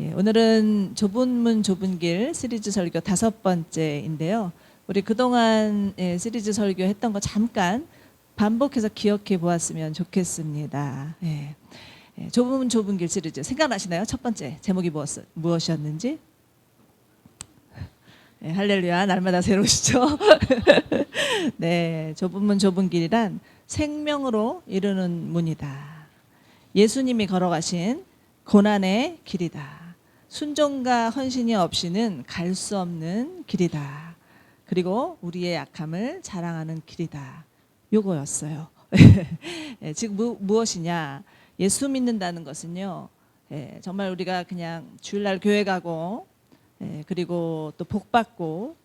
예, 오늘은 좁은 문 좁은 길 시리즈 설교 5번째인데요. 우리 그동안 시리즈 설교했던 거 잠깐 반복해서 기억해 보았으면 좋겠습니다. 좁은 문 좁은 길 시리즈 생각나시나요? 첫 번째 제목이 무엇이었는지? 할렐루야, 날마다 새로우시죠? 네, 좁은 문 좁은 길이란 생명으로 이르는 문이다. 예수님이 걸어가신 고난의 길이다. 순종과 헌신이 없이는 갈 수 없는 길이다. 그리고 우리의 약함을 자랑하는 길이다. 요거였어요. 지금 무엇이냐? 예수 믿는다는 것은요, 정말 우리가 그냥 주일날 교회 가고, 그리고 또 복 받고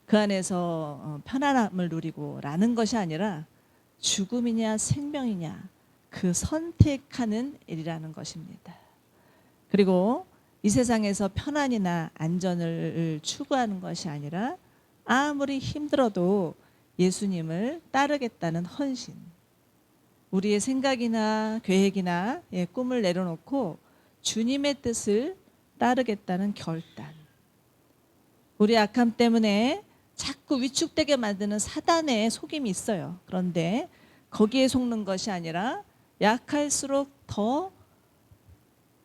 그 안에서 편안함을 누리고 라는 것이 아니라 죽음이냐 생명이냐 그 선택하는 일이라는 것입니다. 그리고 이 세상에서 편안이나 안전을 추구하는 것이 아니라 아무리 힘들어도 예수님을 따르겠다는 헌신, 우리의 생각이나 계획이나 꿈을 내려놓고 주님의 뜻을 따르겠다는 결단, 우리 악함 때문에 자꾸 위축되게 만드는 사단의 속임이 있어요. 그런데 거기에 속는 것이 아니라 약할수록 더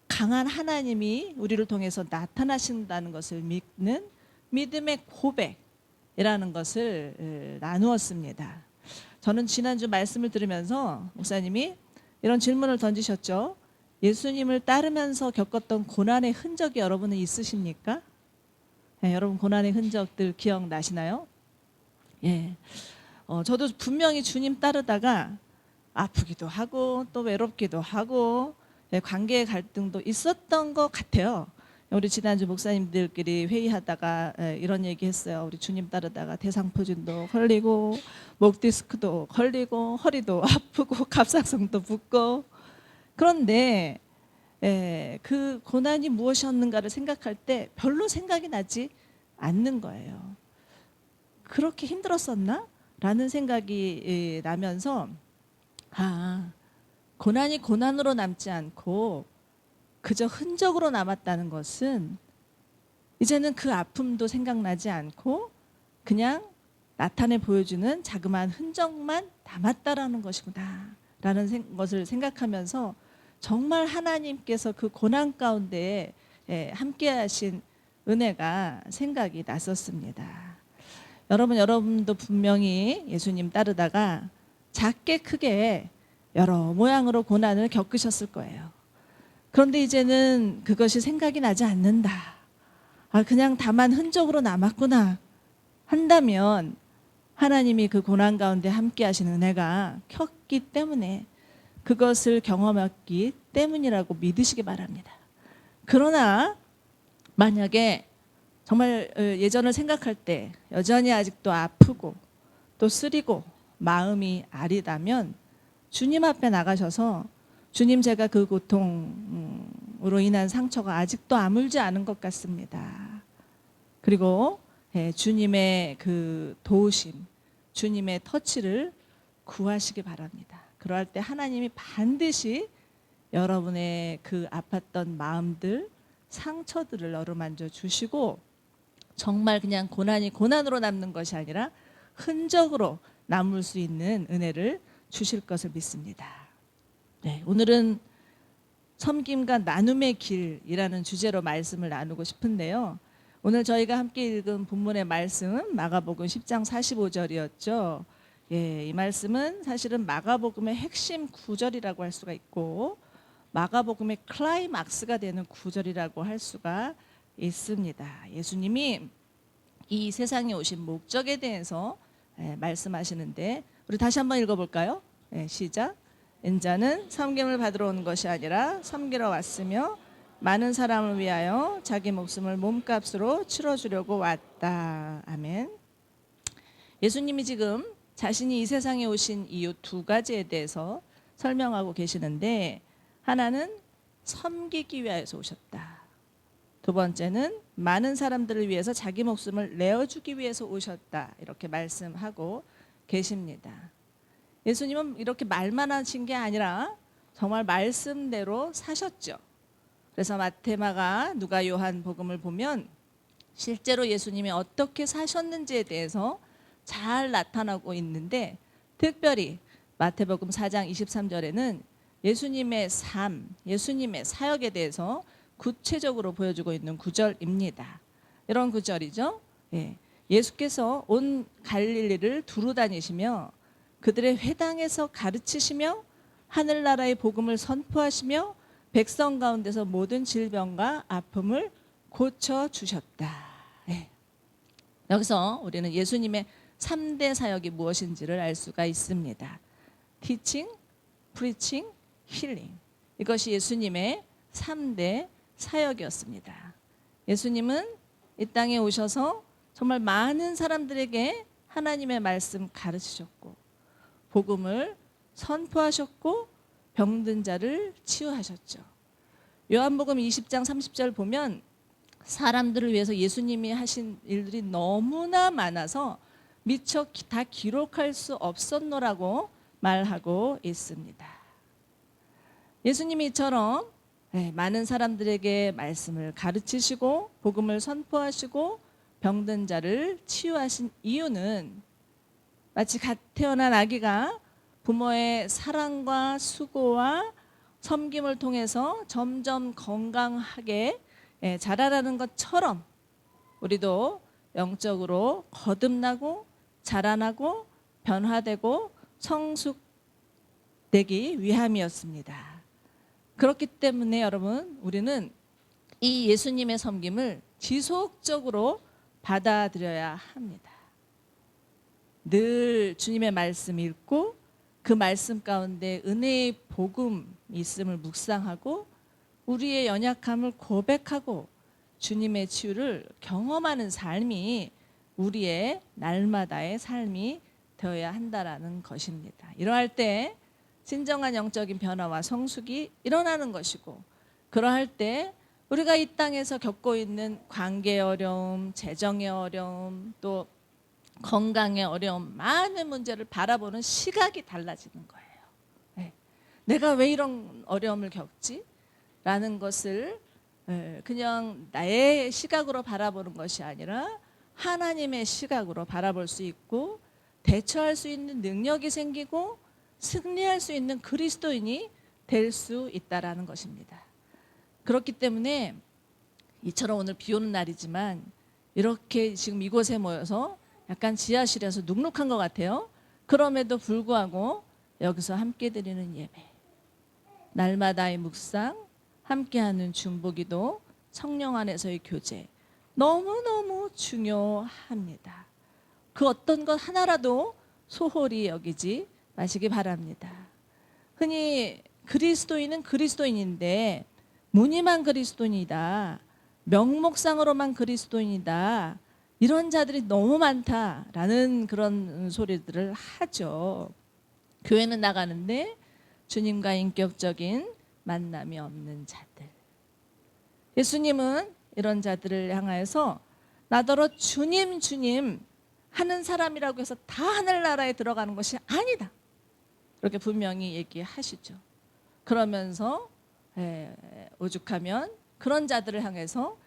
강한 하나님이 우리를 통해서 나타나신다는 것을 믿는 믿음의 고백이라는 것을 나누었습니다. 저는 지난주 말씀을 들으면서 목사님이 이런 질문을 던지셨죠. 예수님을 따르면서 겪었던 고난의 흔적이 여러분은 있으십니까? 여러분 고난의 흔적들 기억나시나요? 저도 분명히 주님 따르다가 아프기도 하고 또 외롭기도 하고 관계의 갈등도 있었던 것 같아요. 우리 지난주 목사님들끼리 회의하다가 이런 얘기했어요. 우리 주님 따르다가 대상포진도 걸리고 목 디스크도 걸리고 허리도 아프고 갑상선도 붓고, 그런데 그 고난이 무엇이었는가를 생각할 때 별로 생각이 나지 않는 거예요. 그렇게 힘들었었나? 라는 생각이 나면서 고난이 고난으로 남지 않고 그저 흔적으로 남았다는 것은 이제는 그 아픔도 생각나지 않고 그냥 나타내 보여주는 자그마한 흔적만 남았다라는 것이구나 라는 것을 생각하면서 정말 하나님께서 그 고난 가운데 함께 하신 은혜가 생각이 났었습니다. 여러분도 분명히 예수님 따르다가 작게 크게 여러 모양으로 고난을 겪으셨을 거예요. 그런데 이제는 그것이 생각이 나지 않는다. 그냥 다만 흔적으로 남았구나 한다면 하나님이 그 고난 가운데 함께 하시는 은혜가 컸기 때문에 그것을 경험했기 때문이라고 믿으시기 바랍니다. 그러나 만약에 정말 예전을 생각할 때 여전히 아직도 아프고 또 쓰리고 마음이 아리다면 주님 앞에 나가셔서 주님, 제가 그 고통으로 인한 상처가 아직도 아물지 않은 것 같습니다. 그리고 주님의 그 도우심, 주님의 터치를 구하시기 바랍니다. 그러할 때 하나님이 반드시 여러분의 그 아팠던 마음들, 상처들을 어루만져 주시고 정말 그냥 고난이 고난으로 남는 것이 아니라 흔적으로 남을 수 있는 은혜를 주실 것을 믿습니다. 오늘은 섬김과 나눔의 길이라는 주제로 말씀을 나누고 싶은데요. 오늘 저희가 함께 읽은 본문의 말씀은 마가복음 10장 45절이었죠. 이 말씀은 사실은 마가복음의 핵심 구절이라고 할 수가 있고 마가복음의 클라이막스가 되는 구절이라고 할 수가 있습니다. 예수님이 이 세상에 오신 목적에 대해서 말씀하시는데 우리 다시 한번 읽어볼까요? 시작. 인자는 섬김을 받으러 온 것이 아니라 섬기러 왔으며 많은 사람을 위하여 자기 목숨을 몸값으로 치러주려고 왔다. 아멘. 예수님이 지금 자신이 이 세상에 오신 이유 2가지에 대해서 설명하고 계시는데, 하나는 섬기기 위해서 오셨다. 2번째는 많은 사람들을 위해서 자기 목숨을 내어주기 위해서 오셨다. 이렇게 말씀하고 계십니다. 예수님은 이렇게 말만 하신 게 아니라 정말 말씀대로 사셨죠. 그래서 마태, 마가, 누가, 요한 복음을 보면 실제로 예수님이 어떻게 사셨는지에 대해서 잘 나타나고 있는데, 특별히 마태복음 4장 23절에는 예수님의 삶, 예수님의 사역에 대해서 구체적으로 보여주고 있는 구절입니다. 이런 구절이죠. 예. 예수께서 온 갈릴리를 두루 다니시며 그들의 회당에서 가르치시며 하늘나라의 복음을 선포하시며 백성 가운데서 모든 질병과 아픔을 고쳐주셨다. 예. 여기서 우리는 예수님의 3대 사역이 무엇인지를 알 수가 있습니다. Teaching, Preaching, Healing. 이것이 예수님의 3대 사역이었습니다. 예수님은 이 땅에 오셔서 정말 많은 사람들에게 하나님의 말씀 가르치셨고 복음을 선포하셨고 병든 자를 치유하셨죠. 요한복음 20장 30절 보면 사람들을 위해서 예수님이 하신 일들이 너무나 많아서 미처 다 기록할 수 없었노라고 말하고 있습니다. 예수님이 이처럼 많은 사람들에게 말씀을 가르치시고 복음을 선포하시고 병든 자를 치유하신 이유는 마치 갓 태어난 아기가 부모의 사랑과 수고와 섬김을 통해서 점점 건강하게 자라라는 것처럼 우리도 영적으로 거듭나고 자라나고 변화되고 성숙되기 위함이었습니다. 그렇기 때문에 여러분, 우리는 이 예수님의 섬김을 지속적으로 받아들여야 합니다. 늘 주님의 말씀 읽고 그 말씀 가운데 은혜의 복음이 있음을 묵상하고 우리의 연약함을 고백하고 주님의 치유를 경험하는 삶이 우리의 날마다의 삶이 되어야 한다라는 것입니다. 이러할 때 진정한 영적인 변화와 성숙이 일어나는 것이고, 그러할 때 우리가 이 땅에서 겪고 있는 관계의 어려움, 재정의 어려움, 또 건강의 어려움, 많은 문제를 바라보는 시각이 달라지는 거예요. 네. 내가 왜 이런 어려움을 겪지? 라는 것을 그냥 나의 시각으로 바라보는 것이 아니라 하나님의 시각으로 바라볼 수 있고 대처할 수 있는 능력이 생기고 승리할 수 있는 그리스도인이 될 수 있다라는 것입니다. 그렇기 때문에 이처럼 오늘 비 오는 날이지만 이렇게 지금 이곳에 모여서 약간 지하실에서 눅눅한 것 같아요. 그럼에도 불구하고 여기서 함께 드리는 예배, 날마다의 묵상, 함께하는 중보기도, 성령 안에서의 교제, 너무너무 중요합니다. 그 어떤 것 하나라도 소홀히 여기지 마시기 바랍니다. 흔히 그리스도인은 그리스도인인데 무늬만 그리스도인이다, 명목상으로만 그리스도인이다, 이런 자들이 너무 많다라는 그런 소리들을 하죠. 교회는 나가는데 주님과 인격적인 만남이 없는 자들. 예수님은 이런 자들을 향하여서 나더러 주님 주님 하는 사람이라고 해서 다 하늘나라에 들어가는 것이 아니다, 이렇게 분명히 얘기하시죠. 그러면서 오죽하면 그런 자들을 향해서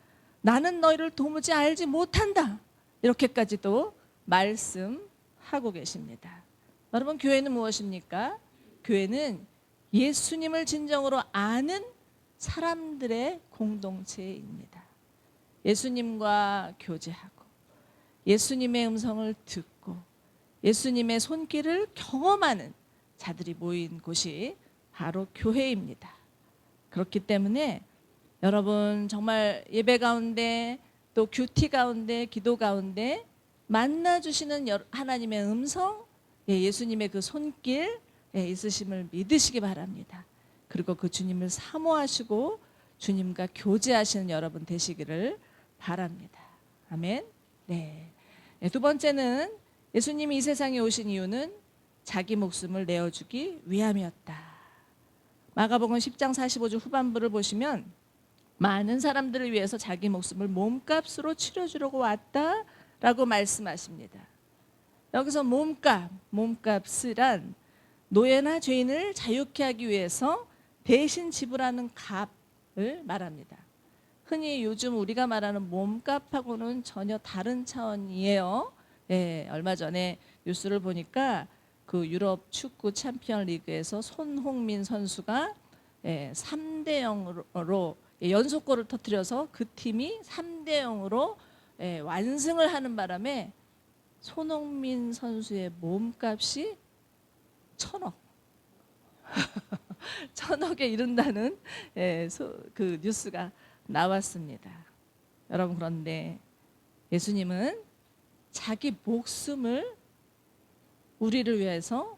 나는 너희를 도무지 알지 못한다, 이렇게까지도 말씀하고 계십니다. 여러분, 교회는 무엇입니까? 교회는 예수님을 진정으로 아는 사람들의 공동체입니다. 예수님과 교제하고 예수님의 음성을 듣고 예수님의 손길을 경험하는 자들이 모인 곳이 바로 교회입니다. 그렇기 때문에 여러분, 정말 예배 가운데 또 큐티 가운데 기도 가운데 만나주시는 하나님의 음성, 예수님의 그 손길 있으심을 믿으시기 바랍니다. 그리고 그 주님을 사모하시고 주님과 교제하시는 여러분 되시기를 바랍니다. 아멘. 네. 두 번째는 예수님이 이 세상에 오신 이유는 자기 목숨을 내어주기 위함이었다. 마가복음 10장 45절 후반부를 보시면 많은 사람들을 위해서 자기 목숨을 몸값으로 치러주려고 왔다라고 말씀하십니다. 여기서 몸값이란 노예나 죄인을 자유케 하기 위해서 대신 지불하는 값, 말합니다. 흔히 요즘 우리가 말하는 몸값하고는 전혀 다른 차원이에요. 예, 얼마 전에 뉴스를 보니까 그 유럽 축구 챔피언 리그에서 손흥민 선수가 3대 0으로 연속골을 터뜨려서 그 팀이 3대 0으로 완승을 하는 바람에 손흥민 선수의 몸값이 1,000억. 1,000억에 이른다는 그 뉴스가 나왔습니다. 여러분, 그런데 예수님은 자기 목숨을 우리를 위해서,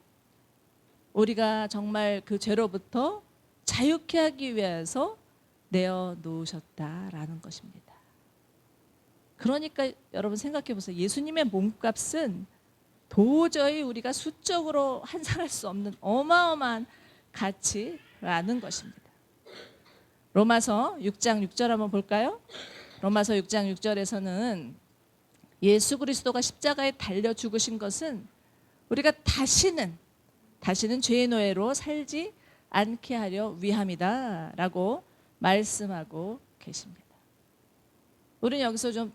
우리가 정말 그 죄로부터 자유케 하기 위해서 내어놓으셨다라는 것입니다. 그러니까 여러분 생각해 보세요. 예수님의 몸값은 도저히 우리가 수적으로 환산할 수 없는 어마어마한 가치라는 것입니다. 로마서 6장 6절 한번 볼까요? 로마서 6장 6절에서는 예수 그리스도가 십자가에 달려 죽으신 것은 우리가 다시는 죄의 노예로 살지 않게 하려 위함이다 라고 말씀하고 계십니다. 우리는 여기서 좀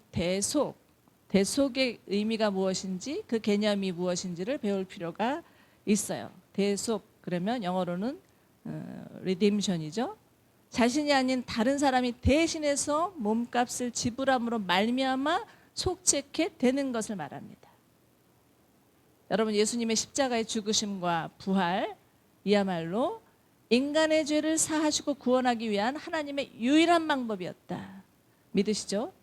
대속의 의미가 무엇인지, 그 개념이 무엇인지를 배울 필요가 있어요. 대속, 그러면 영어로는 리뎀션이죠. 자신이 아닌 다른 사람이 대신해서 몸값을 지불함으로 말미암아 속죄케 되는 것을 말합니다. 여러분, 예수님의 십자가의 죽으심과 부활, 이야말로 인간의 죄를 사하시고 구원하기 위한 하나님의 유일한 방법이었다. 믿으시죠?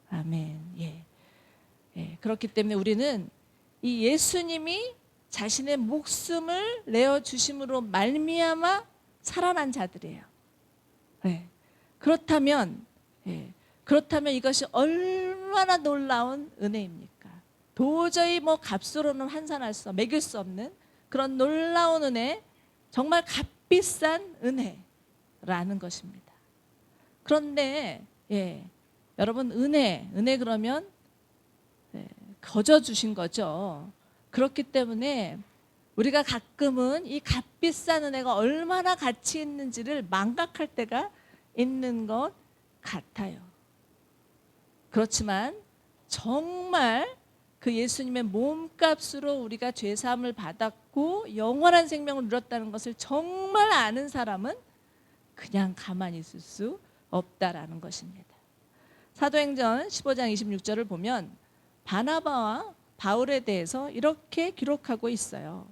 아멘. 예. 그렇기 때문에 우리는 이 예수님이 자신의 목숨을 내어 주심으로 말미암아 살아난 자들이에요. 그렇다면 이것이 얼마나 놀라운 은혜입니까? 도저히 값으로는 환산할 수, 매길 수 없는 그런 놀라운 은혜, 정말 값비싼 은혜라는 것입니다. 그런데 여러분, 은혜 그러면 거저 주신 거죠. 그렇기 때문에 우리가 가끔은 이 값비싼 은혜가 얼마나 가치 있는지를 망각할 때가 있는 것 같아요. 그렇지만 정말 그 예수님의 몸값으로 우리가 죄사함을 받았고 영원한 생명을 누렸다는 것을 정말 아는 사람은 그냥 가만히 있을 수 없다라는 것입니다. 사도행전 15장 26절을 보면 바나바와 바울에 대해서 이렇게 기록하고 있어요.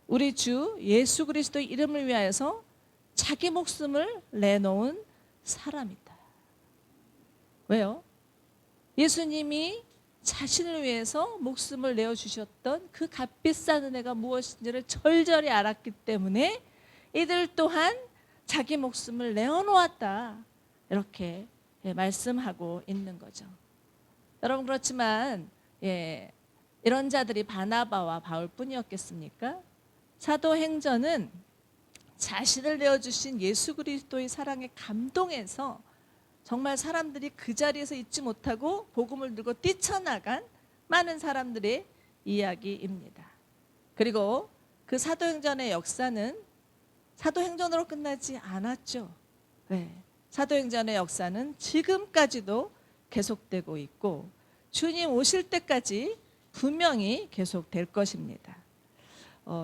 우리 주 예수 그리스도의 이름을 위하여서 자기 목숨을 내놓은 사람이다. 왜요? 예수님이 자신을 위해서 목숨을 내어주셨던 그 값비싼 은혜가 무엇인지를 절절히 알았기 때문에 이들 또한 자기 목숨을 내어놓았다. 이렇게 말씀하고 있는 거죠. 여러분, 그렇지만 이런 자들이 바나바와 바울뿐이었겠습니까? 사도행전은 자신을 내어주신 예수 그리스도의 사랑에 감동해서 정말 사람들이 그 자리에서 잊지 못하고 복음을 들고 뛰쳐나간 많은 사람들의 이야기입니다. 그리고 그 사도행전의 역사는 사도행전으로 끝나지 않았죠. 사도행전의 역사는 지금까지도 계속되고 있고 주님 오실 때까지 분명히 계속될 것입니다.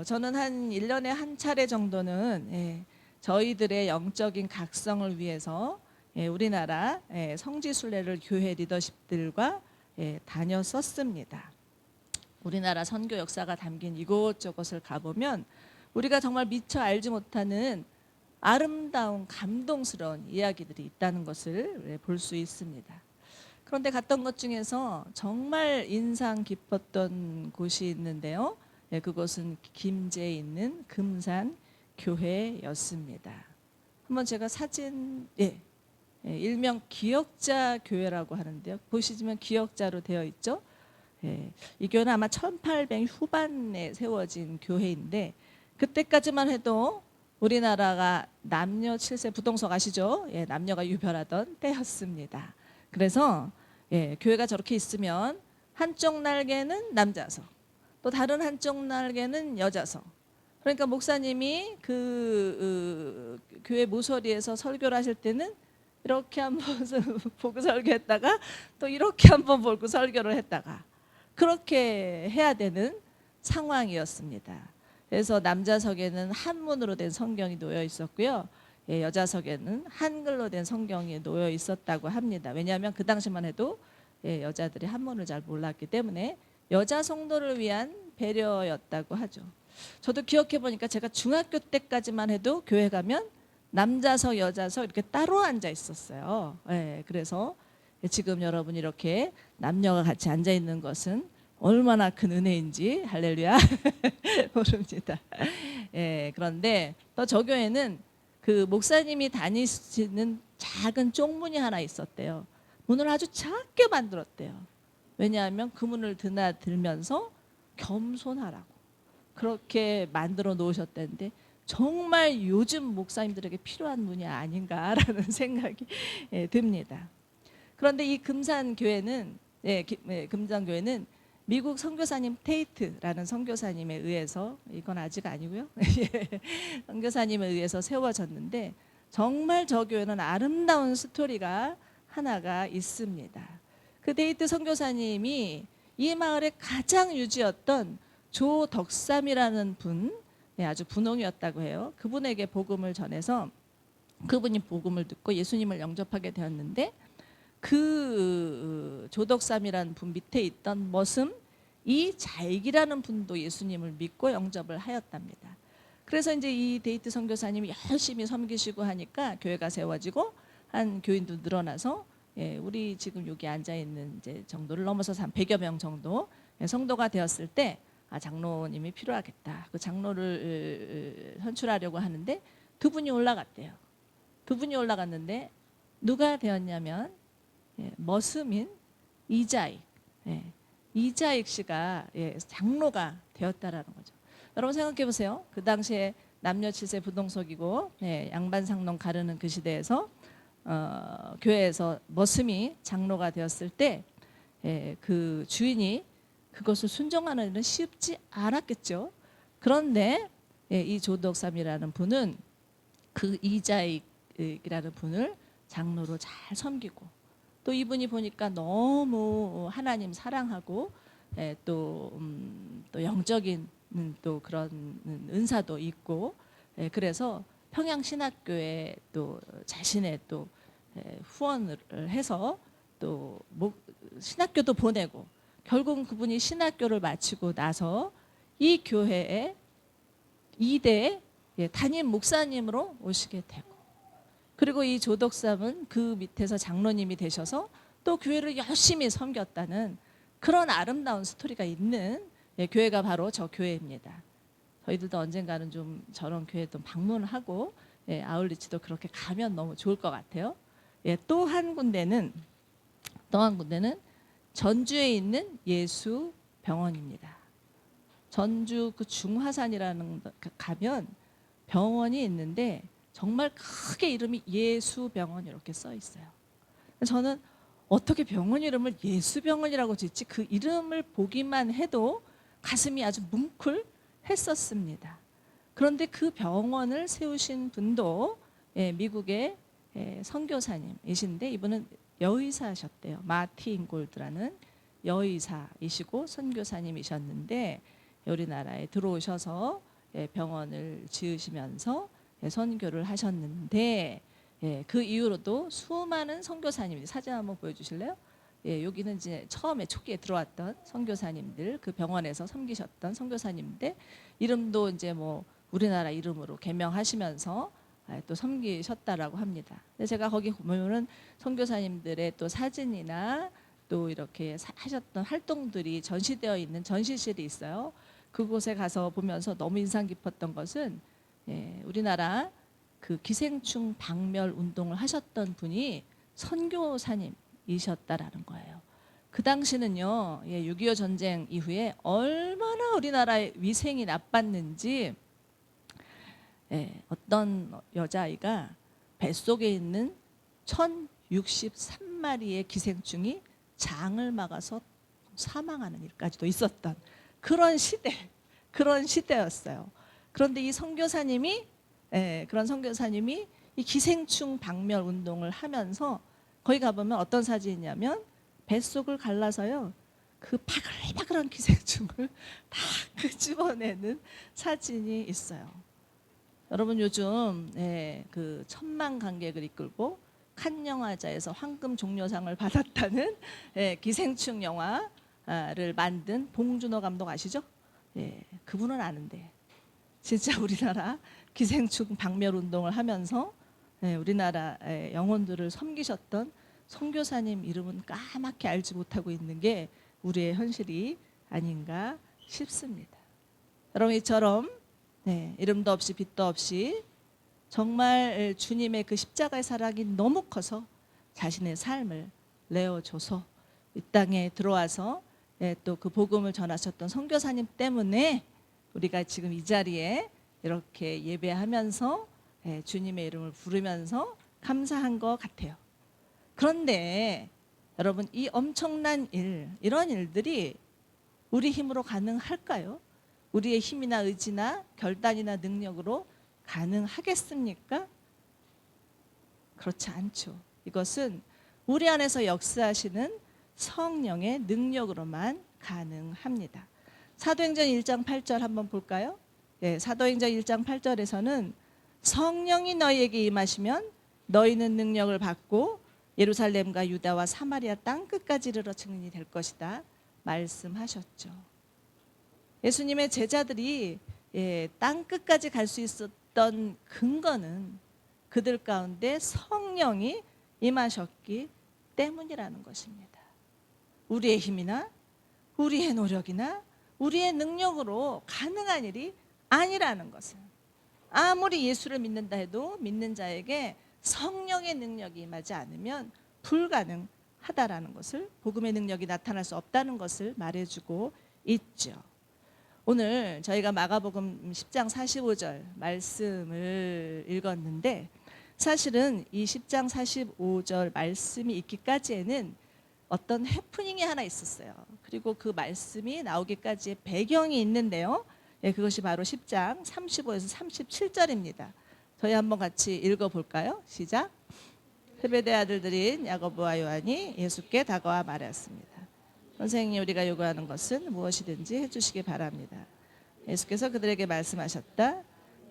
저는 한 1년에 한 차례 정도는 저희들의 영적인 각성을 위해서 우리나라 성지순례를 교회 리더십들과 다녔었습니다. 우리나라 선교 역사가 담긴 이곳저곳을 가보면 우리가 정말 미처 알지 못하는 아름다운 감동스러운 이야기들이 있다는 것을 볼 수 있습니다. 그런데 갔던 것 중에서 정말 인상 깊었던 곳이 있는데요. 그곳은 김제에 있는 금산 교회였습니다. 한번 제가 사진, 일명 기역자 교회라고 하는데요. 보시면 기역자로 되어 있죠. 이 교회는 아마 1800 후반에 세워진 교회인데 그때까지만 해도 우리나라가 남녀 7세 부동석 아시죠? 남녀가 유별하던 때였습니다. 그래서 교회가 저렇게 있으면 한쪽 날개는 남자석, 또 다른 한쪽 날개는 여자석, 그러니까 목사님이 교회 모서리에서 설교를 하실 때는 이렇게 한번 보고 설교했다가 또 이렇게 한번 보고 설교를 했다가 그렇게 해야 되는 상황이었습니다. 그래서 남자석에는 한문으로 된 성경이 놓여 있었고요. 여자석에는 한글로 된 성경이 놓여 있었다고 합니다. 왜냐하면 그 당시만 해도 여자들이 한문을 잘 몰랐기 때문에 여자 성도를 위한 배려였다고 하죠. 저도 기억해 보니까 제가 중학교 때까지만 해도 교회 가면 남자석, 여자석 이렇게 따로 앉아 있었어요. 그래서 지금 여러분 이렇게 남녀가 같이 앉아 있는 것은 얼마나 큰 은혜인지 할렐루야 모릅니다. 그런데 또 저 교회는 그 목사님이 다니시는 작은 쪽문이 하나 있었대요. 문을 아주 작게 만들었대요. 왜냐하면 그 문을 드나들면서 겸손하라고 그렇게 만들어 놓으셨다는데 정말 요즘 목사님들에게 필요한 문이 아닌가라는 생각이 듭니다. 그런데 이 금산교회는 금산교회는 미국 선교사님 테이트라는 선교사님에 의해서 이건 아직 아니고요. 선교사님에 의해서 세워졌는데 정말 저 교회는 아름다운 스토리가 하나가 있습니다. 그 테이트 선교사님이 이 마을의 가장 유지였던 조덕삼이라는 분, 아주 분홍이었다고 해요. 그분에게 복음을 전해서 그분이 복음을 듣고 예수님을 영접하게 되었는데 그 조덕삼이라는 분 밑에 있던 머슴 이자익이라는 분도 예수님을 믿고 영접을 하였답니다. 그래서 이제 이 데이트 선교사님이 열심히 섬기시고 하니까 교회가 세워지고 한 교인도 늘어나서 우리 지금 여기 앉아 있는 이제 정도를 넘어서 한 100여 명 정도 성도가 되었을 때 장로님이 필요하겠다. 그 장로를 선출하려고 하는데 두 분이 올라갔대요. 두 분이 올라갔는데 누가 되었냐면 머슴인 이자익, 이자익 씨가 장로가 되었다라는 거죠. 여러분 생각해 보세요. 그 당시에 남녀 칠세 부동석이고 양반상농 가르는 그 시대에서 교회에서 머슴이 장로가 되었을 때 그 주인이 그것을 순종하는 일은 쉽지 않았겠죠. 그런데 이 조덕삼이라는 분은 그 이자익이라는 분을 장로로 잘 섬기고 또 이분이 보니까 너무 하나님 사랑하고 또 영적인 또 그런 은사도 있고 그래서 평양신학교에 또 자신의 또 후원을 해서 또 신학교도 보내고 결국은 그분이 신학교를 마치고 나서 이 교회에 2대 담임 목사님으로 오시게 되고 그리고 이 조덕삼은 그 밑에서 장로님이 되셔서 또 교회를 열심히 섬겼다는 그런 아름다운 스토리가 있는 교회가 바로 저 교회입니다. 저희들도 언젠가는 좀 저런 교회도 방문하고 아울리치도 그렇게 가면 너무 좋을 것 같아요. 또 한 군데는 전주에 있는 예수병원입니다. 전주 그 중화산이라는 데 가면 병원이 있는데 정말 크게 이름이 예수병원 이렇게 써 있어요. 저는 어떻게 병원 이름을 예수병원이라고 짓지? 그 이름을 보기만 해도 가슴이 아주 뭉클했었습니다. 그런데 그 병원을 세우신 분도 미국의 선교사님이신데 이분은 여의사셨대요. 마틴 골드라는 여의사이시고 선교사님이셨는데 우리나라에 들어오셔서 병원을 지으시면서 선교를 하셨는데 그 이후로도 수많은 선교사님들 사진 한번 보여주실래요? 여기는 이제 처음에 초기에 들어왔던 선교사님들 그 병원에서 섬기셨던 선교사님들 이름도 이제 뭐 우리나라 이름으로 개명하시면서 또 섬기셨다라고 합니다. 근데 제가 거기 보면은 선교사님들의 또 사진이나 또 이렇게 하셨던 활동들이 전시되어 있는 전시실이 있어요. 그곳에 가서 보면서 너무 인상 깊었던 것은 우리나라 그 기생충 박멸 운동을 하셨던 분이 선교사님이셨다라는 거예요. 그 당시는요, 6.25 전쟁 이후에 얼마나 우리나라의 위생이 나빴는지 어떤 여자아이가 뱃속에 있는 1063마리의 기생충이 장을 막아서 사망하는 일까지도 있었던 그런 시대였어요. 그런데 이 선교사님이 그런 선교사님이 이 기생충 박멸 운동을 하면서 거기 가보면 어떤 사진이냐면 뱃속을 갈라서요. 그 바글바글한 기생충을 다 끄집어내는 사진이 있어요. 여러분 요즘 그 1,000만 관객을 이끌고 칸 영화제에서 황금 종려상을 받았다는 기생충 영화를 만든 봉준호 감독 아시죠? 그분은 아는데 진짜 우리나라 기생충 박멸 운동을 하면서 우리나라 영혼들을 섬기셨던 선교사님 이름은 까맣게 알지 못하고 있는 게 우리의 현실이 아닌가 싶습니다. 여러분 이처럼 이름도 없이 빛도 없이 정말 주님의 그 십자가의 사랑이 너무 커서 자신의 삶을 내어줘서 이 땅에 들어와서 또 그 복음을 전하셨던 선교사님 때문에 우리가 지금 이 자리에 이렇게 예배하면서 주님의 이름을 부르면서 감사한 것 같아요. 그런데 여러분 이 엄청난 이런 일들이 우리 힘으로 가능할까요? 우리의 힘이나 의지나 결단이나 능력으로 가능하겠습니까? 그렇지 않죠. 이것은 우리 안에서 역사하시는 성령의 능력으로만 가능합니다. 사도행전 1장 8절 한번 볼까요? 사도행전 1장 8절에서는 성령이 너희에게 임하시면 너희는 능력을 받고 예루살렘과 유다와 사마리아 땅끝까지 이르러 증인이 될 것이다 말씀하셨죠. 예수님의 제자들이 땅끝까지 갈 수 있었던 근거는 그들 가운데 성령이 임하셨기 때문이라는 것입니다. 우리의 힘이나 우리의 노력이나 우리의 능력으로 가능한 일이 아니라는 것은 아무리 예수를 믿는다 해도 믿는 자에게 성령의 능력이 임하지 않으면 불가능하다라는 것을, 복음의 능력이 나타날 수 없다는 것을 말해주고 있죠. 오늘 저희가 마가복음 10장 45절 말씀을 읽었는데 사실은 이 10장 45절 말씀이 있기까지에는 어떤 해프닝이 하나 있었어요. 그리고 그 말씀이 나오기까지의 배경이 있는데요. 그것이 바로 10장 35에서 37절입니다. 저희 한번 같이 읽어볼까요? 시작. 세베대 아들들인 야고보와 요한이 예수께 다가와 말했습니다. 선생님, 우리가 요구하는 것은 무엇이든지 해주시기 바랍니다. 예수께서 그들에게 말씀하셨다.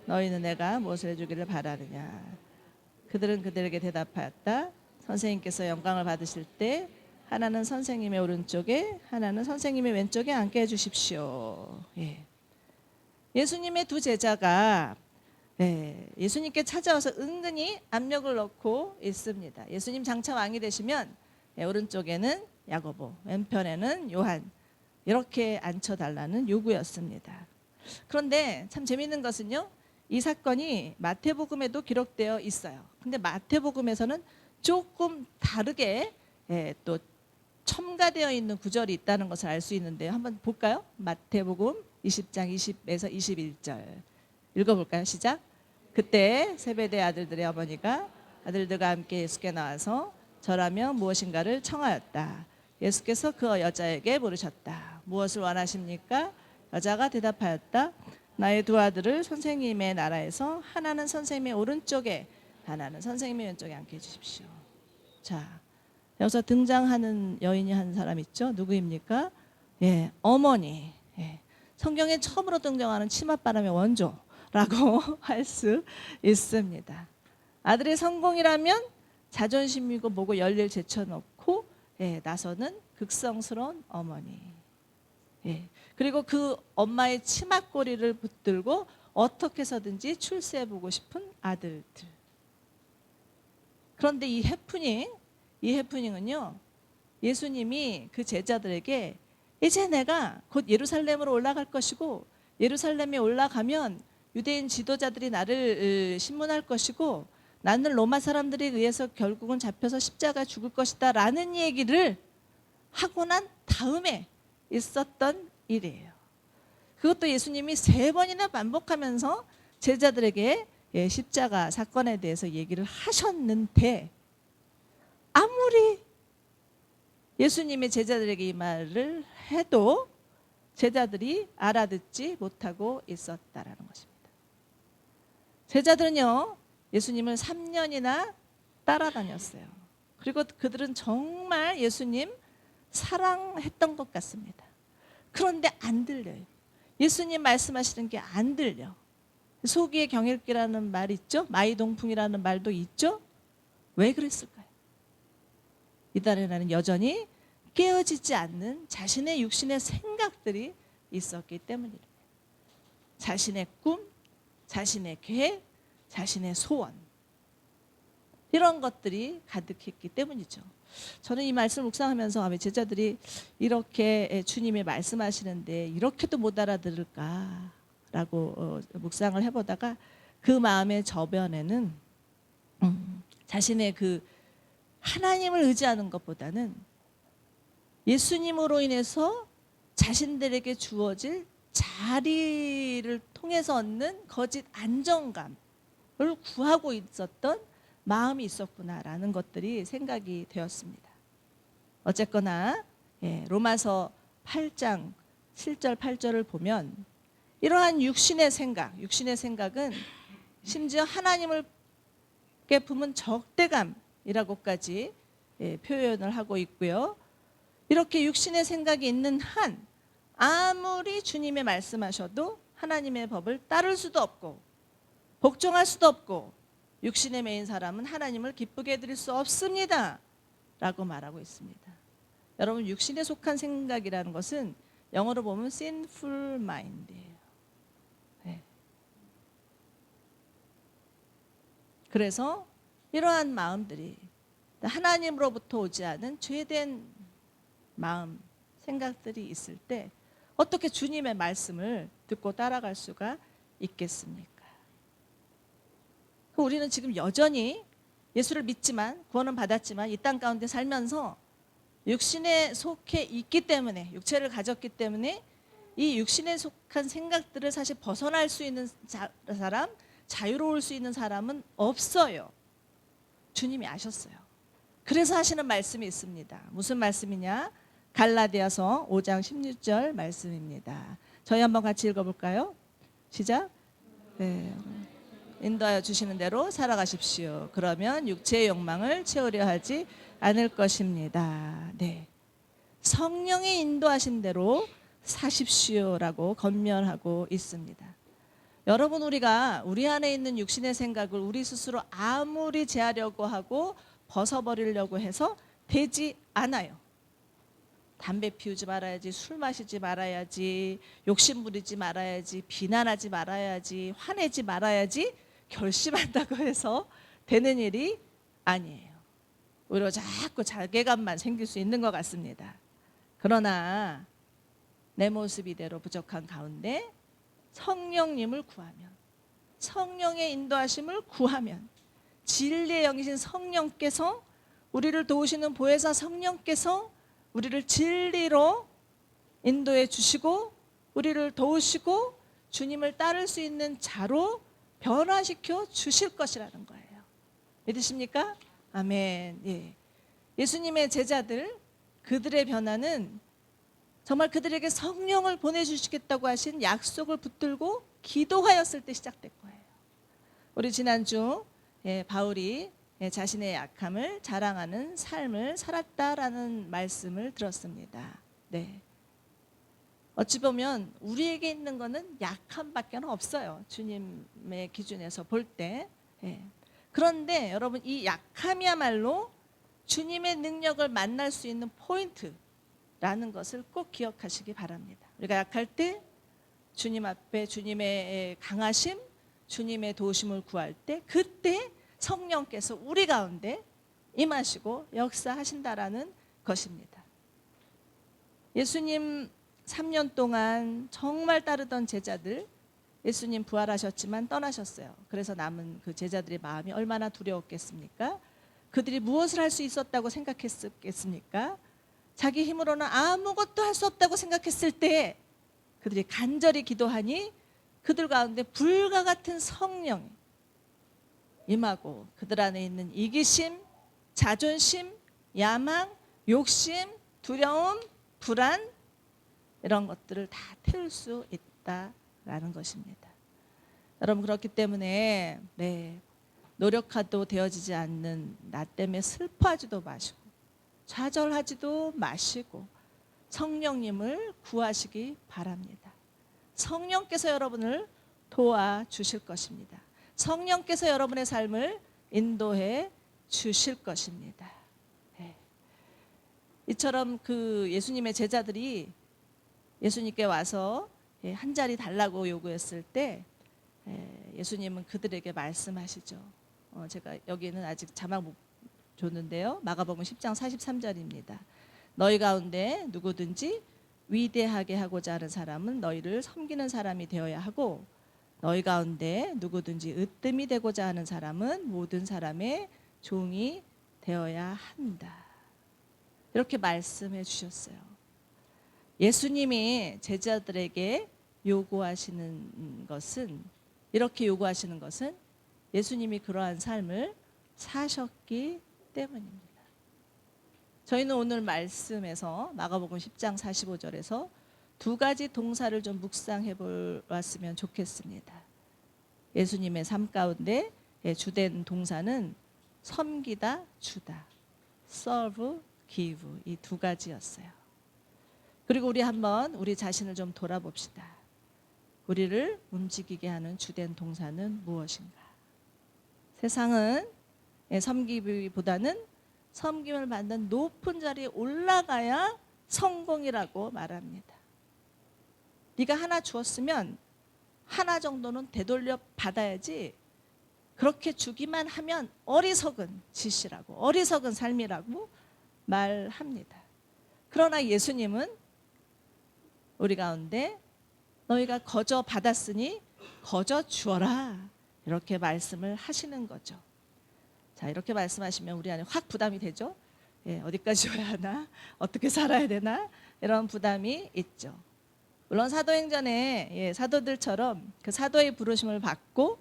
너희는 내가 무엇을 해주기를 바라느냐. 그들은 그들에게 대답하였다. 선생님께서 영광을 받으실 때 하나는 선생님의 오른쪽에 하나는 선생님의 왼쪽에 앉게 해주십시오. 예수님의 두 제자가 예수님께 찾아와서 은근히 압력을 넣고 있습니다. 예수님 장차 왕이 되시면 오른쪽에는 야고보, 왼편에는 요한 이렇게 앉혀달라는 요구였습니다. 그런데 참 재미있는 것은요, 이 사건이 마태복음에도 기록되어 있어요. 근데 마태복음에서는 조금 다르게 또 첨가되어 있는 구절이 있다는 것을 알 수 있는데요. 한번 볼까요? 마태복음 20장 20에서 21절 읽어볼까요? 시작. 그때 세베대 아들들의 어머니가 아들들과 함께 예수께 나와서 절하며 무엇인가를 청하였다. 예수께서 그 여자에게 물으셨다. 무엇을 원하십니까? 여자가 대답하였다. 나의 두 아들을 선생님의 나라에서 하나는 선생님의 오른쪽에 하나는 선생님의 왼쪽에 앉게 해주십시오. 자, 여기서 등장하는 여인이 한 사람 있죠? 누구입니까? 어머니. 성경에 처음으로 등장하는 치맛바람의 원조라고 할 수 있습니다. 아들의 성공이라면 자존심이고 뭐고 열일 제쳐놓고 나서는 극성스러운 어머니. 그리고 그 엄마의 치맛꼬리를 붙들고 어떻게 해서든지 출세해보고 싶은 아들들. 그런데 이 해프닝은요, 예수님이 그 제자들에게 이제 내가 곧 예루살렘으로 올라갈 것이고 예루살렘에 올라가면 유대인 지도자들이 나를 신문할 것이고 나는 로마 사람들에 의해서 결국은 잡혀서 십자가에 죽을 것이다 라는 얘기를 하고 난 다음에 있었던 일이에요. 그것도 예수님이 3번이나 반복하면서 제자들에게 십자가 사건에 대해서 얘기를 하셨는데 아무리 예수님의 제자들에게 이 말을 해도 제자들이 알아듣지 못하고 있었다라는 것입니다. 제자들은요, 예수님을 3년이나 따라다녔어요. 그리고 그들은 정말 예수님 사랑했던 것 같습니다. 그런데 안 들려요. 예수님 말씀하시는 게 안 들려. 소기의 경읽기라는 말 있죠? 마이동풍이라는 말도 있죠? 왜 그랬을까요? 이달에는 여전히 깨어지지 않는 자신의 육신의 생각들이 있었기 때문입니다. 자신의 꿈, 자신의 계획, 자신의 소원, 이런 것들이 가득했기 때문이죠. 저는 이 말씀을 묵상하면서 왜 제자들이 이렇게 주님이 말씀하시는데 이렇게도 못 알아들을까라고 묵상을 해보다가 그 마음의 저변에는 자신의 그 하나님을 의지하는 것보다는 예수님으로 인해서 자신들에게 주어질 자리를 통해서 얻는 거짓 안정감을 구하고 있었던 마음이 있었구나라는 것들이 생각이 되었습니다. 어쨌거나 로마서 8장 7절 8절을 보면 이러한 육신의 생각은 심지어 하나님을 품은 적대감이라고까지 표현을 하고 있고요. 이렇게 육신의 생각이 있는 한 아무리 주님의 말씀하셔도 하나님의 법을 따를 수도 없고 복종할 수도 없고 육신에 매인 사람은 하나님을 기쁘게 해드릴 수 없습니다 라고 말하고 있습니다. 여러분, 육신에 속한 생각이라는 것은 영어로 보면 sinful mind예요. 그래서 이러한 마음들이 하나님으로부터 오지 않은 죄된 마음, 생각들이 있을 때 어떻게 주님의 말씀을 듣고 따라갈 수가 있겠습니까? 우리는 지금 여전히 예수를 믿지만, 구원은 받았지만 이 땅 가운데 살면서 육신에 속해 있기 때문에, 육체를 가졌기 때문에 이 육신에 속한 생각들을 사실 벗어날 수 있는 사람, 자유로울 수 있는 사람은 없어요. 주님이 아셨어요. 그래서 하시는 말씀이 있습니다. 무슨 말씀이냐? 갈라디아서 5장 16절 말씀입니다. 저희 한번 같이 읽어볼까요? 시작. 네. 인도하여 주시는 대로 살아가십시오. 그러면 육체의 욕망을 채우려 하지 않을 것입니다. 네. 성령이 인도하신 대로 사십시오라고 권면하고 있습니다. 여러분, 우리가 우리 안에 있는 육신의 생각을 우리 스스로 아무리 제하려고 하고 벗어버리려고 해서 되지 않아요. 담배 피우지 말아야지, 술 마시지 말아야지, 욕심 부리지 말아야지, 비난하지 말아야지, 화내지 말아야지 결심한다고 해서 되는 일이 아니에요. 오히려 자꾸 자괴감만 생길 수 있는 것 같습니다. 그러나 내 모습 이대로 부족한 가운데 성령님을 구하면, 성령의 인도하심을 구하면, 진리의 영이신 성령께서, 우리를 도우시는 보혜사 성령께서 우리를 진리로 인도해 주시고 우리를 도우시고 주님을 따를 수 있는 자로 변화시켜 주실 것이라는 거예요. 믿으십니까? 아멘. 예. 예수님의 제자들, 그들의 변화는 정말 그들에게 성령을 보내주시겠다고 하신 약속을 붙들고 기도하였을 때 시작된 거예요. 우리 지난주 바울이 자신의 약함을 자랑하는 삶을 살았다라는 말씀을 들었습니다. 네. 어찌 보면 우리에게 있는 거는 약함밖에 없어요. 주님의 기준에서 볼 때. 그런데 여러분, 이 약함이야말로 주님의 능력을 만날 수 있는 포인트라는 것을 꼭 기억하시기 바랍니다. 우리가 약할 때 주님 앞에 주님의 강하심, 주님의 도우심을 구할 때 그때 성령께서 우리 가운데 임하시고 역사하신다라는 것입니다. 예수님 3년 동안 정말 따르던 제자들, 예수님 부활하셨지만 떠나셨어요. 그래서 남은 그 제자들의 마음이 얼마나 두려웠겠습니까? 그들이 무엇을 할 수 있었다고 생각했겠습니까? 자기 힘으로는 아무것도 할 수 없다고 생각했을 때 그들이 간절히 기도하니 그들 가운데 불과 같은 성령이 임하고 그들 안에 있는 이기심, 자존심, 야망, 욕심, 두려움, 불안, 이런 것들을 다 태울 수 있다라는 것입니다. 여러분 그렇기 때문에 노력하도 되어지지 않는 나 때문에 슬퍼하지도 마시고 좌절하지도 마시고 성령님을 구하시기 바랍니다. 성령께서 여러분을 도와주실 것입니다. 성령께서 여러분의 삶을 인도해 주실 것입니다. 이처럼 그 예수님의 제자들이 예수님께 와서 한 자리 달라고 요구했을 때 예수님은 그들에게 말씀하시죠. 제가 여기는 아직 자막 못 줬는데요. 마가복음 10장 43절입니다. 너희 가운데 누구든지 위대하게 하고자 하는 사람은 너희를 섬기는 사람이 되어야 하고 너희 가운데 누구든지 으뜸이 되고자 하는 사람은 모든 사람의 종이 되어야 한다. 이렇게 말씀해 주셨어요. 예수님이 제자들에게 요구하시는 것은 이렇게 요구하시는 것은 예수님이 그러한 삶을 사셨기 때문입니다. 저희는 오늘 말씀에서 마가복음 10장 45절에서 두 가지 동사를 좀 묵상해 보았으면 좋겠습니다. 예수님의 삶 가운데 주된 동사는 섬기다, 주다, serve, give 이 두 가지였어요. 그리고 우리 한번 우리 자신을 좀 돌아봅시다. 우리를 움직이게 하는 주된 동사는 무엇인가? 세상은 섬기기보다는 섬김을 받는 높은 자리에 올라가야 성공이라고 말합니다. 네가 하나 주었으면 하나 정도는 되돌려 받아야지 그렇게 주기만 하면 어리석은 짓이라고 어리석은 삶이라고 말합니다. 그러나 예수님은 우리 가운데 너희가 거저 받았으니 거저 주어라 이렇게 말씀을 하시는 거죠. 자, 이렇게 말씀하시면 우리 안에 확 부담이 되죠. 어디까지 줘야 하나? 어떻게 살아야 되나? 이런 부담이 있죠. 물론 사도행전에 사도들처럼 그 사도의 부르심을 받고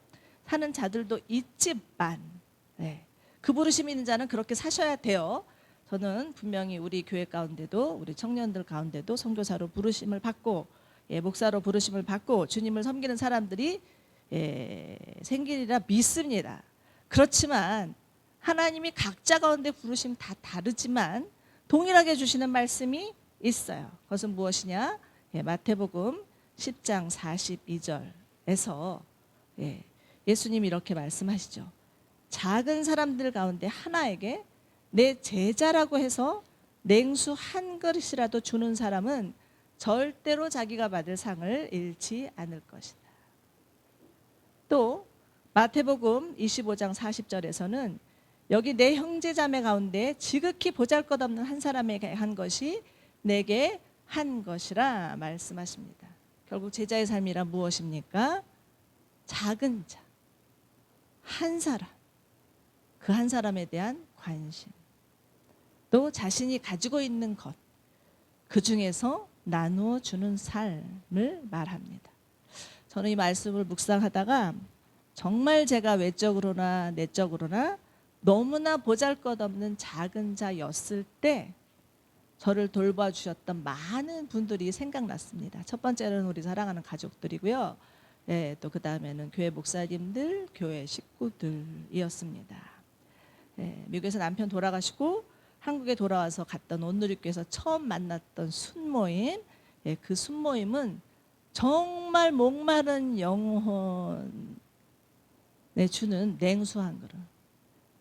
사는 자들도 있지만 그 부르심 있는 자는 그렇게 사셔야 돼요. 저는 분명히 우리 교회 가운데도 우리 청년들 가운데도 선교사로 부르심을 받고 목사로 부르심을 받고 주님을 섬기는 사람들이 생기리라 믿습니다. 그렇지만 하나님이 각자 가운데 부르심 다 다르지만 동일하게 주시는 말씀이 있어요. 그것은 무엇이냐? 마태복음 10장 42절에서 예수님이 이렇게 말씀하시죠. 작은 사람들 가운데 하나에게 내 제자라고 해서 냉수 한 그릇이라도 주는 사람은 절대로 자기가 받을 상을 잃지 않을 것이다. 또 마태복음 25장 40절에서는 여기 내 형제자매 가운데 지극히 보잘것없는 한 사람에게 한 것이 내게 한 것이라 말씀하십니다. 결국 제자의 삶이란 무엇입니까? 작은 자, 한 사람, 그 한 사람에 대한 관심, 또 자신이 가지고 있는 것, 그 중에서 나누어 주는 삶을 말합니다. 저는 이 말씀을 묵상하다가 정말 제가 외적으로나 내적으로나 너무나 보잘것없는 작은 자였을 때 저를 돌봐주셨던 많은 분들이 생각났습니다. 첫 번째는 우리 사랑하는 가족들이고요. 또 그 다음에는 교회 목사님들, 교회 식구들이었습니다. 미국에서 남편 돌아가시고 한국에 돌아와서 갔던 온누리교회에서 처음 만났던 순모임, 그 순모임은 정말 목마른 영혼에 주는 냉수 한 그릇,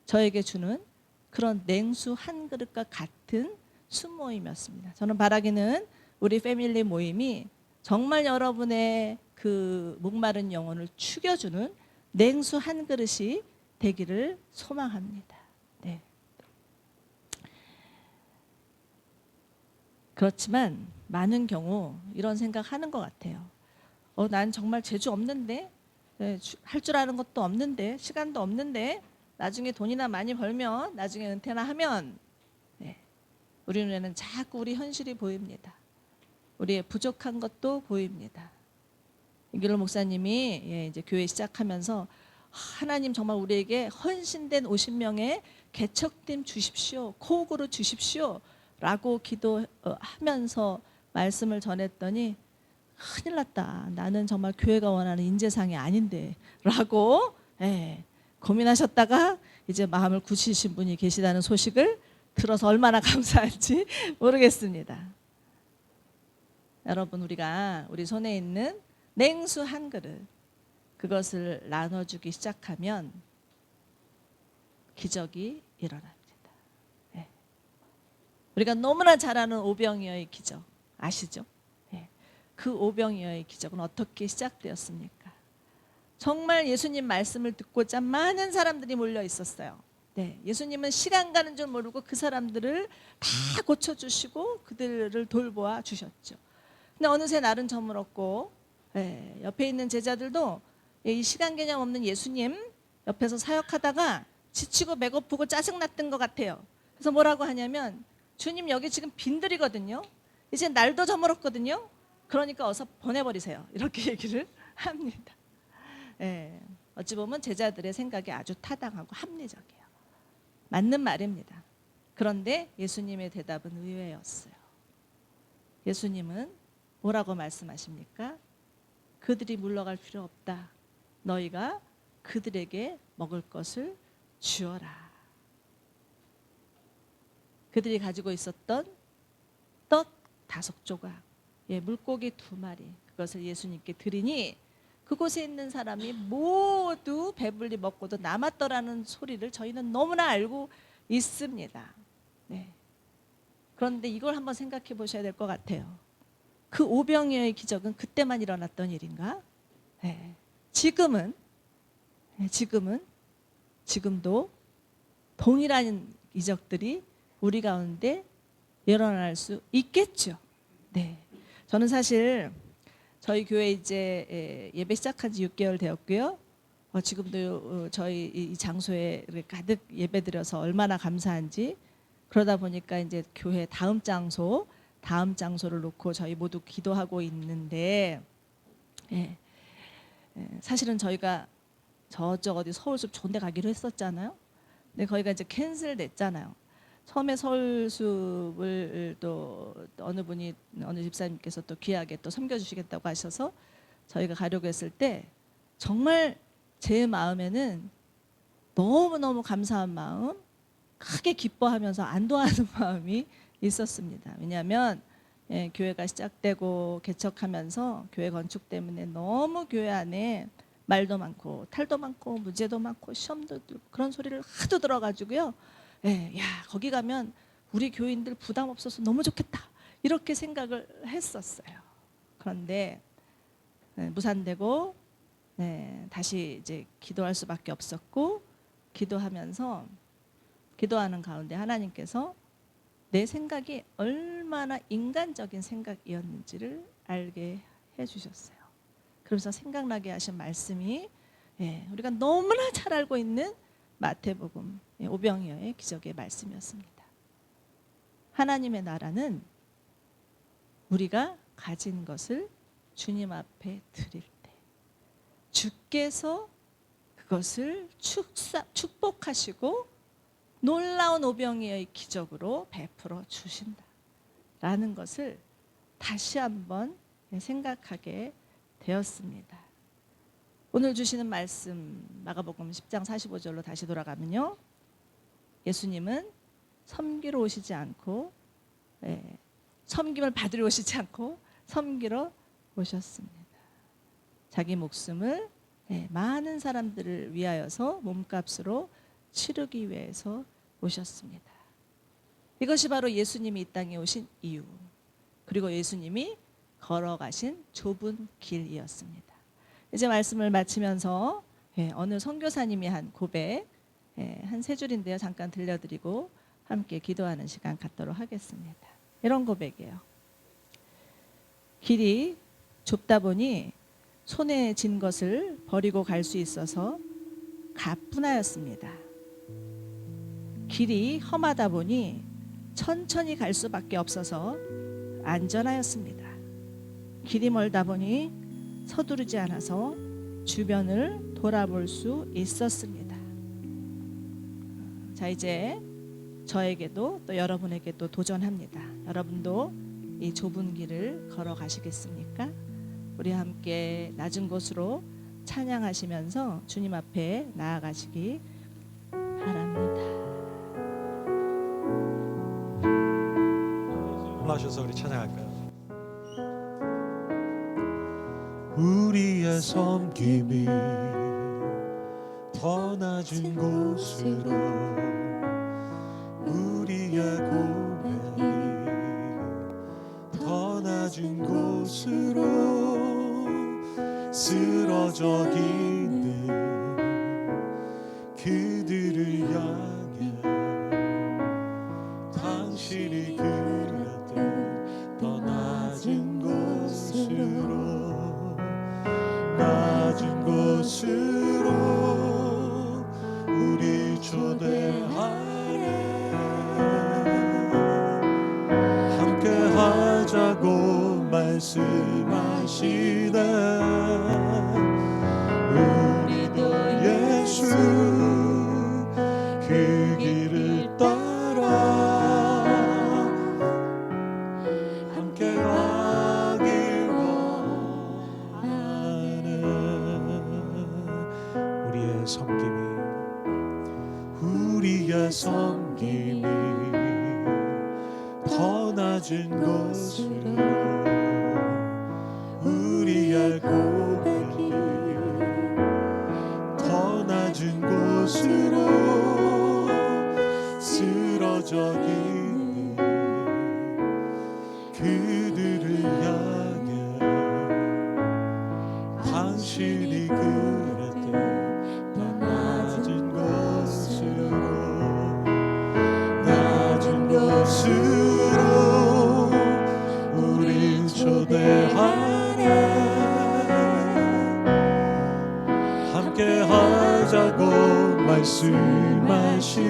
저에게 주는 그런 냉수 한 그릇과 같은 순모임이었습니다. 저는 바라기는 우리 패밀리 모임이 정말 여러분의 그 목마른 영혼을 축여주는 냉수 한 그릇이 되기를 소망합니다. 그렇지만 많은 경우 이런 생각하는 것 같아요. 난 정말 재주 없는데, 할 줄 아는 것도 없는데, 시간도 없는데, 나중에 돈이나 많이 벌면, 나중에 은퇴나 하면, 우리 눈에는 자꾸 우리 현실이 보입니다. 우리의 부족한 것도 보입니다. 이길로 목사님이 이제 교회 시작하면서 하나님 정말 우리에게 헌신된 50명의 개척팀 주십시오, 코옥으로 주십시오 라고 기도하면서 말씀을 전했더니 큰일 났다. 나는 정말 교회가 원하는 인재상이 아닌데 라고 고민하셨다가 이제 마음을 굳히신 분이 계시다는 소식을 들어서 얼마나 감사할지 모르겠습니다. 여러분, 우리가 우리 손에 있는 냉수 한 그릇, 그것을 나눠주기 시작하면 기적이 일어납니다. 우리가 너무나 잘 아는 오병이어의 기적 아시죠? 그 오병이어의 기적은 어떻게 시작되었습니까? 정말 예수님 말씀을 듣고자 많은 사람들이 몰려 있었어요. 예수님은 시간 가는 줄 모르고 그 사람들을 다 고쳐주시고 그들을 돌보아 주셨죠. 근데 어느새 날은 저물었고 옆에 있는 제자들도 이 시간 개념 없는 예수님 옆에서 사역하다가 지치고 배고프고 짜증났던 것 같아요. 그래서 뭐라고 하냐면, 주님 여기 지금 빈들이거든요. 이제 날도 저물었거든요. 그러니까 어서 보내버리세요. 이렇게 얘기를 합니다. 어찌 보면 제자들의 생각이 아주 타당하고 합리적이에요. 맞는 말입니다. 그런데 예수님의 대답은 의외였어요. 예수님은 뭐라고 말씀하십니까? 그들이 물러갈 필요 없다. 너희가 그들에게 먹을 것을 주어라. 그들이 가지고 있었던 떡 5조각, 물고기 2마리, 그것을 예수님께 드리니 그곳에 있는 사람이 모두 배불리 먹고도 남았더라는 소리를 저희는 너무나 알고 있습니다. 그런데 이걸 한번 생각해 보셔야 될 것 같아요. 그 오병이어의 기적은 그때만 일어났던 일인가? 지금도 동일한 기적들이 우리 가운데 일어날 수 있겠죠. 저는 사실 저희 교회 이제 예배 시작한 지 6개월 되었고요. 지금도 저희 이 장소에 가득 예배드려서 얼마나 감사한지. 그러다 보니까 이제 교회 다음 장소를 놓고 저희 모두 기도하고 있는데, 사실은 저희가 저쪽 어디 서울숲 좋은 데 가기로 했었잖아요. 근데 거기가 이제 캔슬 됐잖아요. 처음에 서울숲을 또 어느 집사님께서 또 귀하게 또 섬겨주시겠다고 하셔서 저희가 가려고 했을 때 정말 제 마음에는 너무너무 감사한 마음, 크게 기뻐하면서 안도하는 마음이 있었습니다. 왜냐하면 교회가 시작되고 개척하면서 교회 건축 때문에 너무 교회 안에 말도 많고 탈도 많고 무죄도 많고 시험도 들고 그런 소리를 하도 들어가지고요. 거기 가면 우리 교인들 부담 없어서 너무 좋겠다, 이렇게 생각을 했었어요. 그런데 무산되고 다시 이제 기도할 수밖에 없었고, 기도하는 가운데 하나님께서 내 생각이 얼마나 인간적인 생각이었는지를 알게 해주셨어요. 그래서 생각나게 하신 말씀이 우리가 너무나 잘 알고 있는 마태복음 오병이어의 기적의 말씀이었습니다. 하나님의 나라는 우리가 가진 것을 주님 앞에 드릴 때 주께서 그것을 축복하시고 놀라운 오병이어의 기적으로 베풀어 주신다라는 것을 다시 한번 생각하게 되었습니다. 오늘 주시는 말씀 마가복음 10장 45절로 다시 돌아가면요, 예수님은 섬기러 오시지 않고 섬김을 받으러 오시지 않고 섬기러 오셨습니다. 자기 목숨을 많은 사람들을 위하여서 몸값으로 치르기 위해서 오셨습니다. 이것이 바로 예수님이 이 땅에 오신 이유, 그리고 예수님이 걸어가신 좁은 길이었습니다. 이제 말씀을 마치면서 어느 선교사님이 한 고백 한 3줄인데요. 잠깐 들려드리고 함께 기도하는 시간 갖도록 하겠습니다. 이런 고백이에요. 길이 좁다 보니 손에 쥔 것을 버리고 갈 수 있어서 가뿐하였습니다. 길이 험하다 보니 천천히 갈 수밖에 없어서 안전하였습니다. 길이 멀다 보니 서두르지 않아서 주변을 돌아볼 수 있었습니다. 자, 이제 저에게도 또 여러분에게도 도전합니다. 여러분도 이 좁은 길을 걸어가시겠습니까? 우리 함께 낮은 곳으로 찬양하시면서 주님 앞에 나아가시기 바랍니다. 올라오셔서 우리 찬양할까요? 우리의 섬김이 더 낮은 곳으로, 우리의 고백이 더 낮은 곳으로 쓰러져 있는 그들을 향해 당신이 그렸던 더 낮은 곳으로, 낮은 곳으로 우리 초대하네. 함께 하자고 말씀하시네. 우리도 예수 그 길을 따라 함께 가길 원하네. 우리의 섬김이 더 낮은 곳으로, 우리의 고백이 더 낮은 곳으로 쓰러져 있는 그들을 향해 당신이 그랬던 더 낮은 곳으로, 낮은 곳으로 우린 초대하네. 함께 하자고 말씀하시네.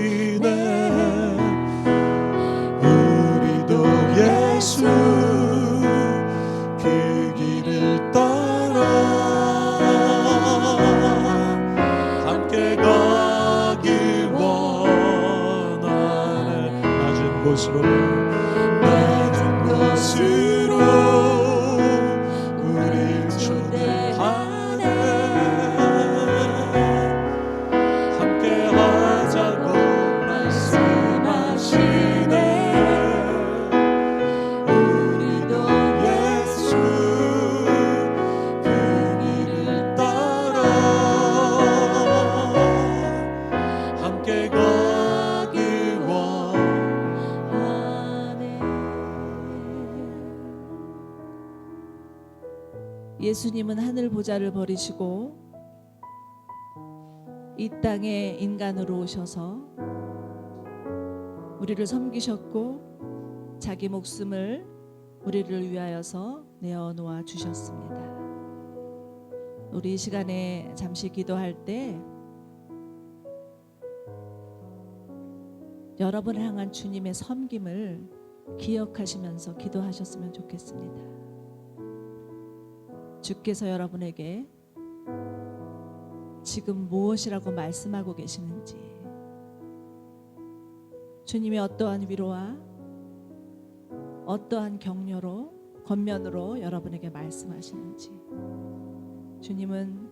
우리도 예수 그 길을 따라 함께 가길 원하네. 낮은 곳으로, 낮은 곳으로 우릴 초대하네. 함께 하자고 말씀하시네. 우리도 예수 그 길을 따라 함께 가길 원하네. 예수님은 하늘 보좌를 버리시고 이 땅에 인간으로 오셔서 우리를 섬기셨고 자기 목숨을 우리를 위하여서 내어놓아 주셨습니다. 우리 이 시간에 잠시 기도할 때 여러분을 향한 주님의 섬김을 기억하시면서 기도하셨으면 좋겠습니다. 주께서 여러분에게 지금 무엇이라고 말씀하고 계시는지, 주님이 어떠한 위로와 어떠한 격려로 권면으로 여러분에게 말씀하시는지, 주님은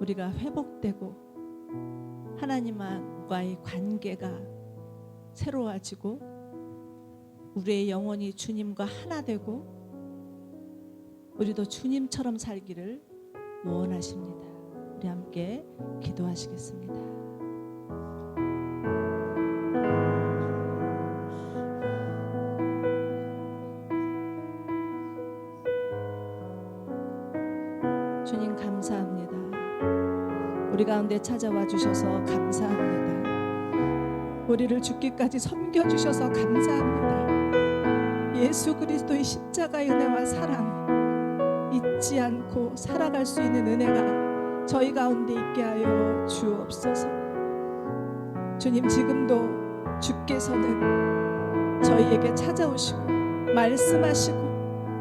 우리가 회복되고 하나님과의 관계가 새로워지고 우리의 영혼이 주님과 하나 되고 우리도 주님처럼 살기를 원하십니다. 우리 함께 기도하시겠습니다. 주님 감사합니다. 우리 가운데 찾아와 주셔서 감사합니다. 우리를 죽기까지 섬겨주셔서 감사합니다. 예수 그리스도의 십자가의 은혜와 사랑 잊지 않고 살아갈 수 있는 은혜가 저희 가운데 있게 하여 주옵소서. 주님, 지금도 주께서는 저희에게 찾아오시고 말씀하시고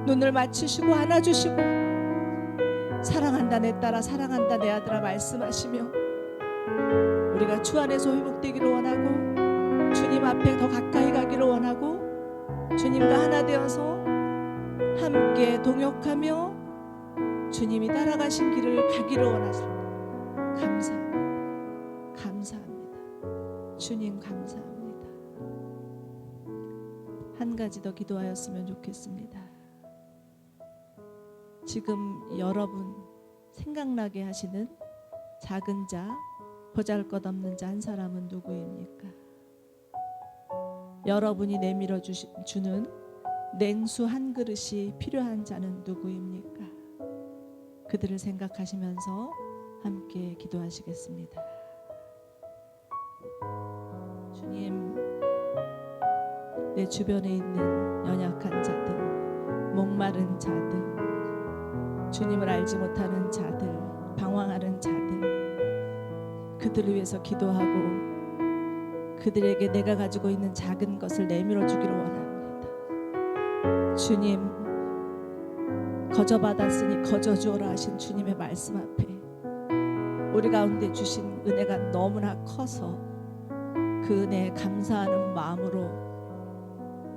눈을 맞추시고 안아주시고 사랑한다 내 딸아, 사랑한다 내 아들아 말씀하시며 우리가 주 안에서 회복되기를 원하고 주님 앞에 더 가까이 가기를 원하고 주님과 하나 되어서 함께 동역하며 주님이 따라가신 길을 가기를 원하십니다. 감사합니다. 감사합니다. 주님 감사합니다. 한 가지 더 기도하였으면 좋겠습니다. 지금 여러분 생각나게 하시는 작은 자, 보잘것없는 자 한 사람은 누구입니까? 여러분이 내밀어 주는 냉수 한 그릇이 필요한 자는 누구입니까? 그들을 생각하시면서 함께 기도하시겠습니다. 주님, 내 주변에 있는 연약한 자들, 목마른 자들, 주님을 알지 못하는 자들, 방황하는 자들, 그들을 위해서 기도하고 그들에게 내가 가지고 있는 작은 것을 내밀어 주기를 원합니다. 주님, 거저 받았으니 거저 주어라 하신 주님의 말씀 앞에 우리 가운데 주신 은혜가 너무나 커서 그 은혜에 감사하는 마음으로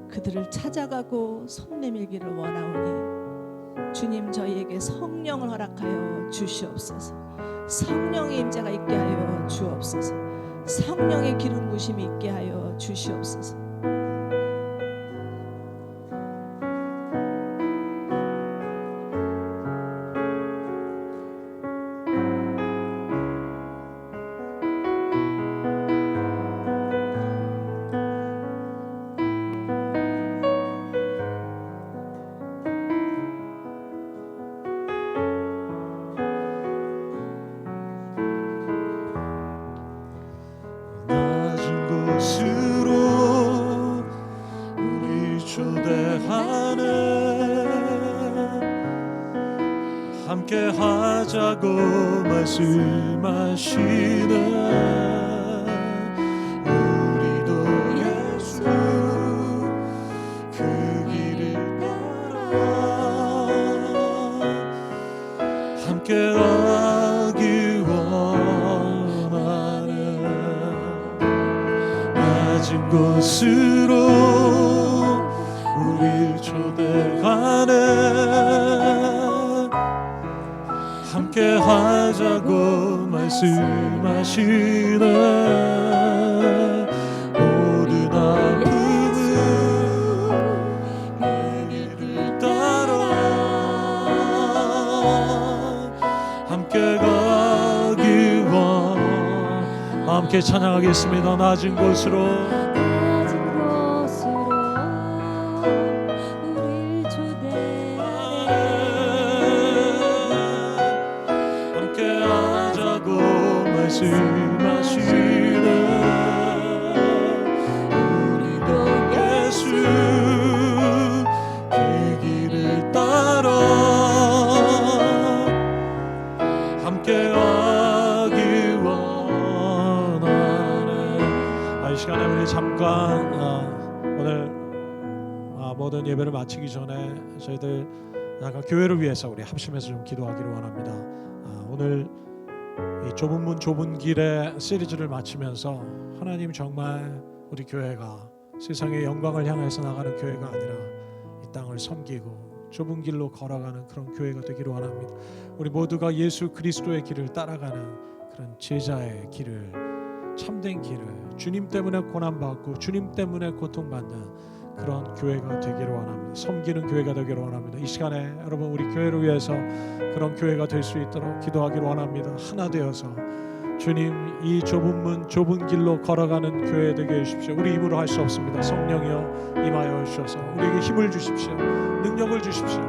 그들을 찾아가고 손 내밀기를 원하오니 주님, 저희에게 성령을 허락하여 주시옵소서. 성령의 임재가 있게 하여 주옵소서. 성령의 기름 부심이 있게 하여 주시옵소서. 곳으로 우리 초대하네. 함께 하자고 말씀하시네. 우리도 예수 그 길을 따라 함께 하기 원하네. 낮은 곳으로 우릴 초대하네. 함께 하자고 말씀하시네. 모든 아픔은 그 길을 따라 함께 가기 원. 함께 찬양하겠습니다. 낮은 곳으로 우릴 초대하네. 함께 하자고 말씀하시네. 우리도 예수 그 길을 따라 함께 하기 원하네. 이 시간에 우리 잠깐 오늘 모든 예배를 마치기 전에 저희들 약간 교회를 위해서 우리 합심해서 좀 기도하기를 원합니다. 오늘 이 좁은 문 좁은 길의 시리즈를 마치면서 하나님 정말 우리 교회가 세상의 영광을 향해서 나가는 교회가 아니라 이 땅을 섬기고 좁은 길로 걸어가는 그런 교회가 되기를 원합니다. 우리 모두가 예수 그리스도의 길을 따라가는 그런 제자의 길을, 참된 길을, 주님 때문에 고난받고 주님 때문에 고통받는 그런 교회가 되기를 원합니다. 섬기는 교회가 되기를 원합니다. 이 시간에 여러분 우리 교회를 위해서 그런 교회가 될 수 있도록 기도하기를 원합니다. 하나 되어서 주님, 이 좁은 문 좁은 길로 걸어가는 교회 되게 해주십시오. 우리 힘으로 할 수 없습니다. 성령이여 임하여 주셔서 우리에게 힘을 주십시오. 능력을 주십시오.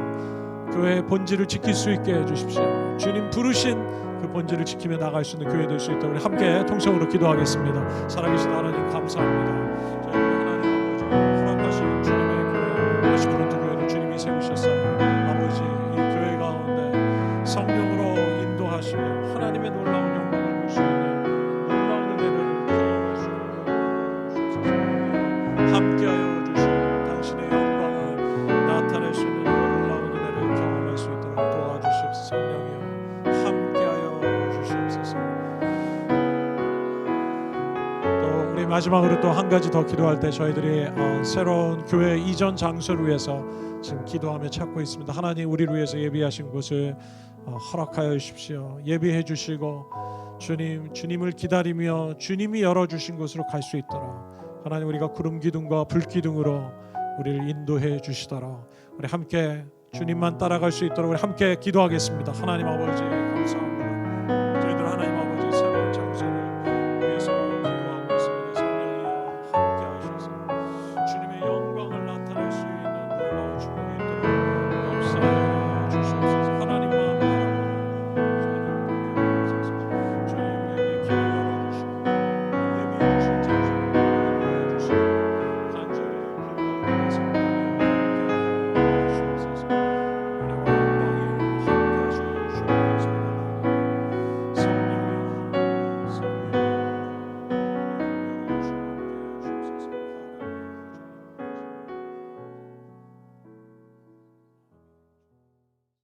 교회의 본질을 지킬 수 있게 해주십시오. 주님 부르신 그 본질을 지키며 나갈 수 있는 교회 될 수 있도록 우리 함께 통성으로 기도하겠습니다. 살아계신 하나님 감사합니다. 저희 하나님 아버지 허락하신 주님의 교회 워시프론트 교회를 주님이 세우셨사오니 아버지 이 교회 가운데 성령으로 인도하시며 하나님의 놀라운 영광을 볼 수 있는 놀라운 은혜를 경험할 수 있는 함께하여 주시고 당신의 영광을 나타낼 수 있는 놀라운 은혜를 경험할 수 있도록 도와주시옵소서. 성령이여 함께하여 주시옵소서. 또 우리 마지막으로 또 한 가지 더 기도할 때 저희들이 새로운 교회 이전 장소를 위해서 지금 기도하며 찾고 있습니다. 하나님 우리를 위해서 예비하신 곳을 허락하여 주십시오. 예비해 주시고 주님을 기다리며 주님이 열어주신 곳으로 갈 수 있도록 하나님 우리가 구름 기둥과 불 기둥으로 우리를 인도해 주시도록 우리 함께 주님만 따라갈 수 있도록 우리 함께 기도하겠습니다. 하나님 아버지